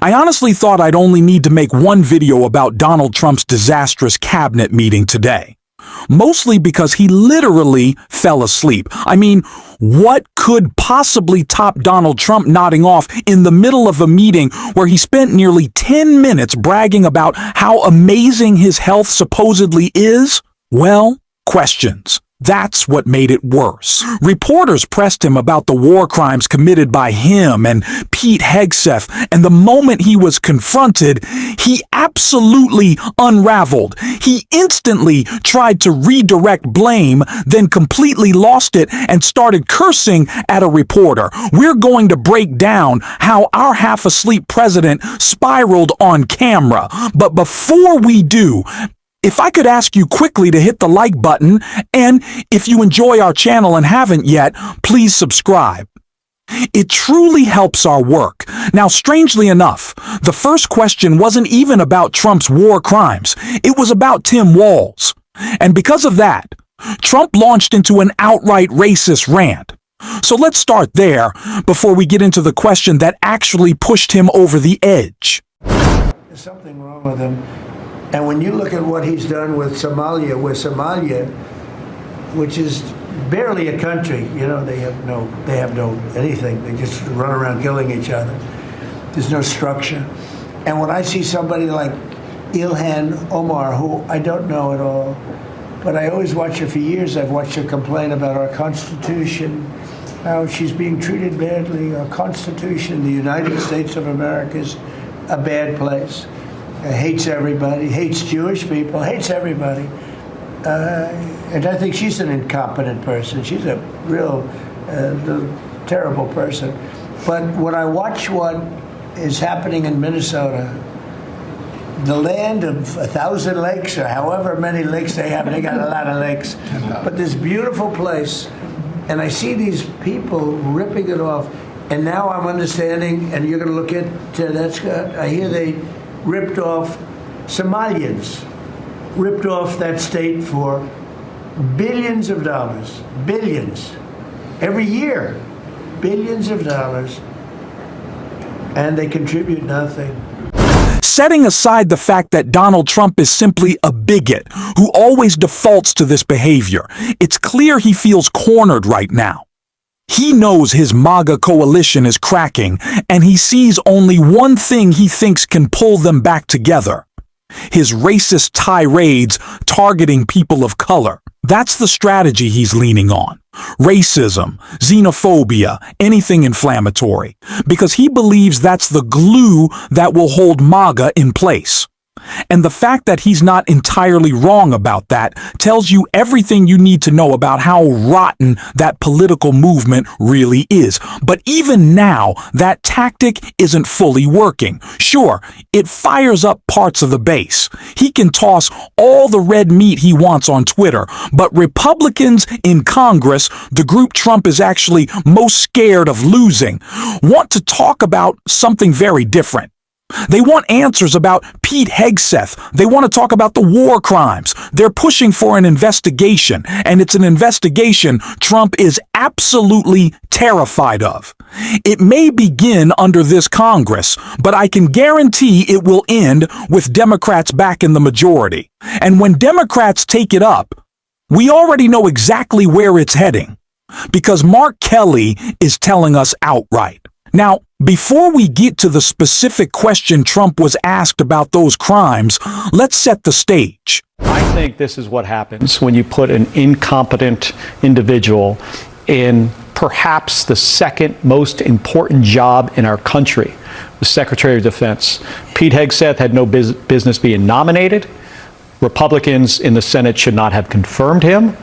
I honestly thought I'd only need to make one video about Donald Trump's disastrous cabinet meeting today. Mostly because he literally fell asleep. I mean, what could possibly top Donald Trump nodding off in the middle of a meeting where he spent nearly 10 minutes bragging about how amazing his health supposedly is? Well, questions. That's what made it worse. Reporters pressed him about the war crimes committed by him and Pete Hegseth, and the moment he was confronted, he absolutely unraveled. He instantly tried to redirect blame, then completely lost it and started cursing at a reporter. We're going to break down how our half-asleep president spiraled on camera. But before we do, if I could ask you quickly to hit the like button, and if you enjoy our channel and haven't yet, please subscribe. It truly helps our work. Now, strangely enough, the first question wasn't even about Trump's war crimes. It was about Tim Walz. And because of that, Trump launched into an outright racist rant. So let's start there before we get into the question that actually pushed him over the edge. There's something wrong with him. And when you look at what he's done with Somalia, which is barely a country, you know, they have no anything. They just run around killing each other. There's no structure. And when I see somebody like Ilhan Omar, who I don't know at all, but I always watch her for years. I've watched her complain about our Constitution, how she's being treated badly. Our Constitution, the United States of America, is a bad place. Hates everybody, hates Jewish people, hates everybody. And I think she's an incompetent person. She's a real terrible person. But when I watch what is happening in Minnesota, the land of 1,000 lakes, or however many lakes they have, they got a lot of lakes, but this beautiful place, and I see these people ripping it off, and now I'm understanding, and you're going to look at that, Scott, I hear they ripped off Somalians, ripped off that state for billions of dollars, billions, every year, billions of dollars, and they contribute nothing. Setting aside the fact that Donald Trump is simply a bigot who always defaults to this behavior, it's clear he feels cornered right now. He knows his MAGA coalition is cracking, and he sees only one thing he thinks can pull them back together: his racist tirades targeting people of color. That's the strategy he's leaning on. Racism, xenophobia, anything inflammatory, because he believes that's the glue that will hold MAGA in place. And the fact that he's not entirely wrong about that tells you everything you need to know about how rotten that political movement really is. But even now, that tactic isn't fully working. Sure, it fires up parts of the base. He can toss all the red meat he wants on Twitter, but Republicans in Congress, the group Trump is actually most scared of losing, want to talk about something very different. They want answers about Pete Hegseth. They want to talk about the war crimes. They're pushing for an investigation, and it's an investigation Trump is absolutely terrified of. It may begin under this Congress, but I can guarantee it will end with Democrats back in the majority. And when Democrats take it up, we already know exactly where it's heading, because Mark Kelly is telling us outright. Now, before we get to the specific question Trump was asked about those crimes, let's set the stage. I think this is what happens when you put an incompetent individual in perhaps the second most important job in our country, the Secretary of Defense. Pete Hegseth had no business being nominated. Republicans in the Senate should not have confirmed him.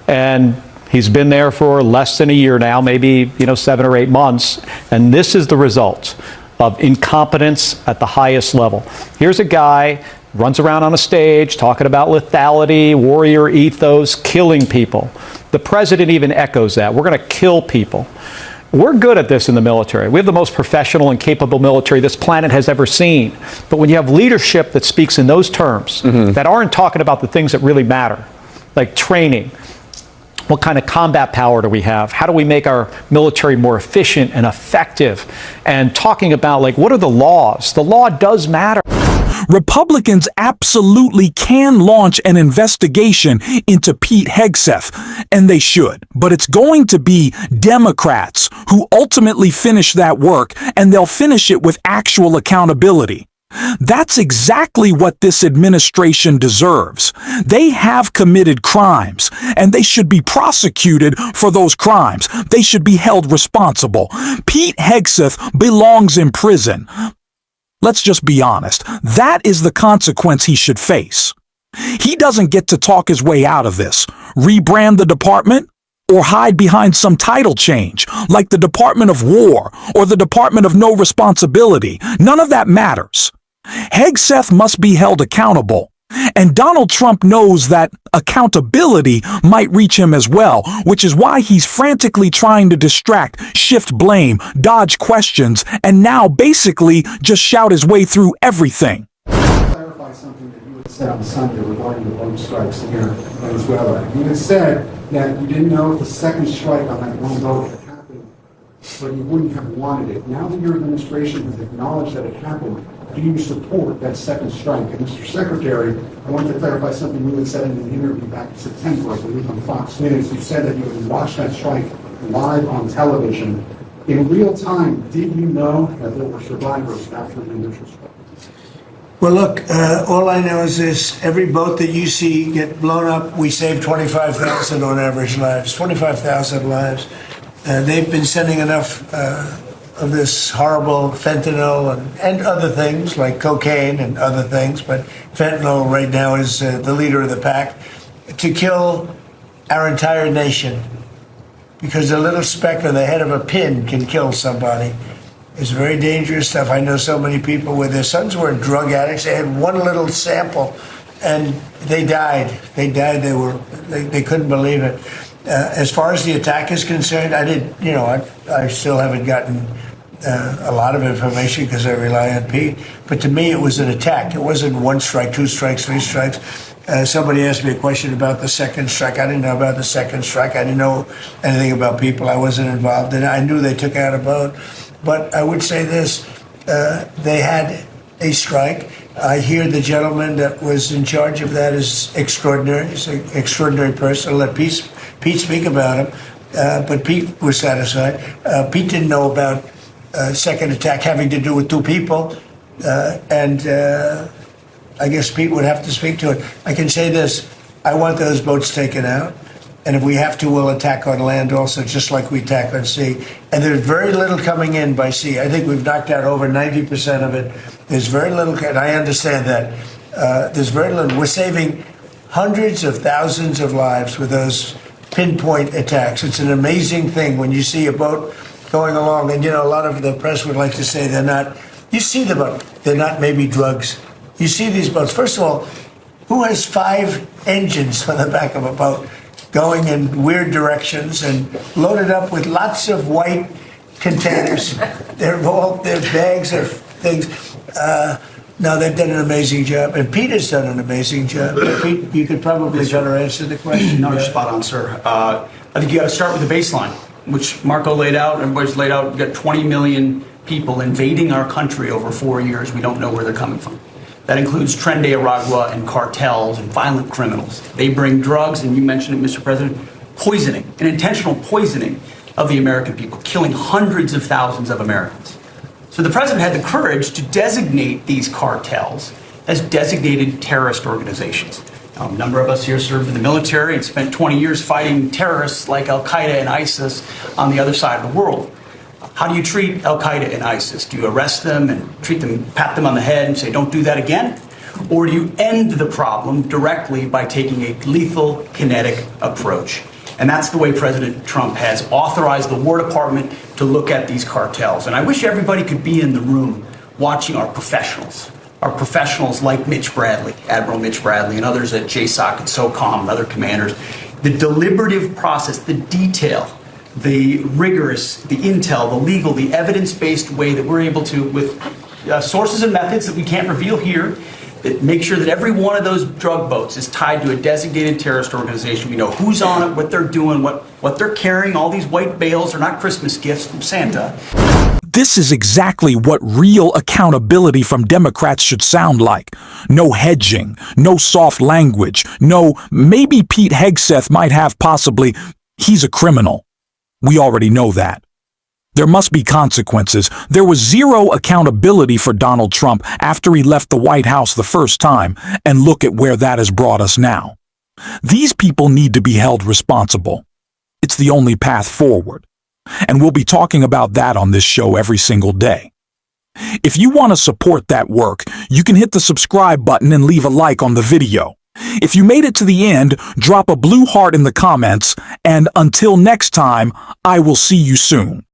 And he's been there for less than a year now, maybe 7 or 8 months, and this is the result of incompetence at the highest level. Here's a guy runs around on a stage talking about lethality, warrior ethos, killing people. The president even echoes that. We're going to kill people. We're good at this in the military. We have the most professional and capable military this planet has ever seen. But when you have leadership that speaks in those terms, that aren't talking about the things that really matter, like training, What kind of combat power do we have? How do we make our military more efficient and effective? And talking about, like, what are the laws? The law does matter. Republicans absolutely can launch an investigation into Pete Hegseth, and they should. But it's going to be Democrats who ultimately finish that work, and they'll finish it with actual accountability. That's exactly what this administration deserves. They have committed crimes, and they should be prosecuted for those crimes. They should be held responsible. Pete Hegseth belongs in prison. Let's just be honest. That is the consequence he should face. He doesn't get to talk his way out of this, rebrand the department, or hide behind some title change, like the Department of War or the Department of No Responsibility. None of that matters. Hegseth must be held accountable. And Donald Trump knows that accountability might reach him as well, which is why he's frantically trying to distract, shift blame, dodge questions, and now basically just shout his way through everything. Clarify something that you had said on Sunday regarding the boat strikes here in Venezuela. You had said that you didn't know if the second strike on that one boat had happened, but you wouldn't have wanted it. Now that your administration has acknowledged that it happened, do you support that second strike? And Mr. Secretary, I wanted to clarify something you had said in an interview back in September, I believe on Fox News. You said that you had watched that strike live on television. In real time, did you know that there were survivors after the initial strike? Well, look, all I know is this. Every boat that you see get blown up, we save 25,000 on average lives. 25,000 lives. They've been sending enough of this horrible fentanyl and other things like cocaine and other things, but fentanyl right now is the leader of the pack, to kill our entire nation. Because a little speck on the head of a pin can kill somebody. It's very dangerous stuff. I know so many people where their sons were drug addicts. They had one little sample and they died. They couldn't believe it. As far as the attack is concerned, I still haven't gotten a lot of information because I rely on Pete. But to me, it was an attack. It wasn't one strike, two strikes, three strikes. Somebody asked me a question about the second strike. I didn't know about the second strike. I didn't know anything about people. I wasn't involved in it. I knew they took out a boat. But I would say this, they had a strike. I hear the gentleman that was in charge of that is extraordinary. He's an extraordinary person. I'll let Pete speak about him. But Pete was satisfied. Pete didn't know about second attack having to do with two people. I guess Pete would have to speak to it. I can say this, I want those boats taken out. And if we have to, we'll attack on land also, just like we attack on sea. And there's very little coming in by sea. I think we've knocked out over 90% of it. There's very little, and I understand that. There's very little. We're saving hundreds of thousands of lives with those pinpoint attacks. It's an amazing thing when you see a boat going along. And, a lot of the press would like to say they're not. You see the boat. They're not maybe drugs. You see these boats. First of all, who has 5 engines on the back of a boat going in weird directions and loaded up with lots of white containers? They're bags of things. No, they've done an amazing job. And Pete has done an amazing job. Pete, you could probably better answer the question. No, you're spot on, sir. I think you got to start with the baseline, which Marco laid out, everybody's laid out. We've got 20 million people invading our country over 4 years. We don't know where they're coming from. That includes Tren de Aragua and cartels and violent criminals. They bring drugs, and you mentioned it, Mr. President, poisoning, an intentional poisoning of the American people, killing hundreds of thousands of Americans. So the president had the courage to designate these cartels as designated terrorist organizations. Now, a number of us here served in the military and spent 20 years fighting terrorists like Al-Qaeda and ISIS on the other side of the world. How do you treat Al-Qaeda and ISIS? Do you arrest them and pat them on the head and say, don't do that again? Or do you end the problem directly by taking a lethal, kinetic approach? And that's the way President Trump has authorized the War Department to look at these cartels. And I wish everybody could be in the room watching our professionals like Mitch Bradley, Admiral Mitch Bradley, and others at JSOC and SOCOM and other commanders. The deliberative process, the detail, the rigorous, the intel, the legal, the evidence-based way that we're able to, with sources and methods that we can't reveal here, that make sure that every one of those drug boats is tied to a designated terrorist organization. We know who's on it, what they're doing, what they're carrying. All these white bales are not Christmas gifts from Santa. This is exactly what real accountability from Democrats should sound like. No hedging, no soft language, no maybe Pete Hegseth might have possibly, he's a criminal. We already know that. There must be consequences. There was zero accountability for Donald Trump after he left the White House the first time, and look at where that has brought us now. These people need to be held responsible. It's the only path forward. And we'll be talking about that on this show every single day. If you want to support that work, you can hit the subscribe button and leave a like on the video. If you made it to the end, drop a blue heart in the comments, and until next time, I will see you soon.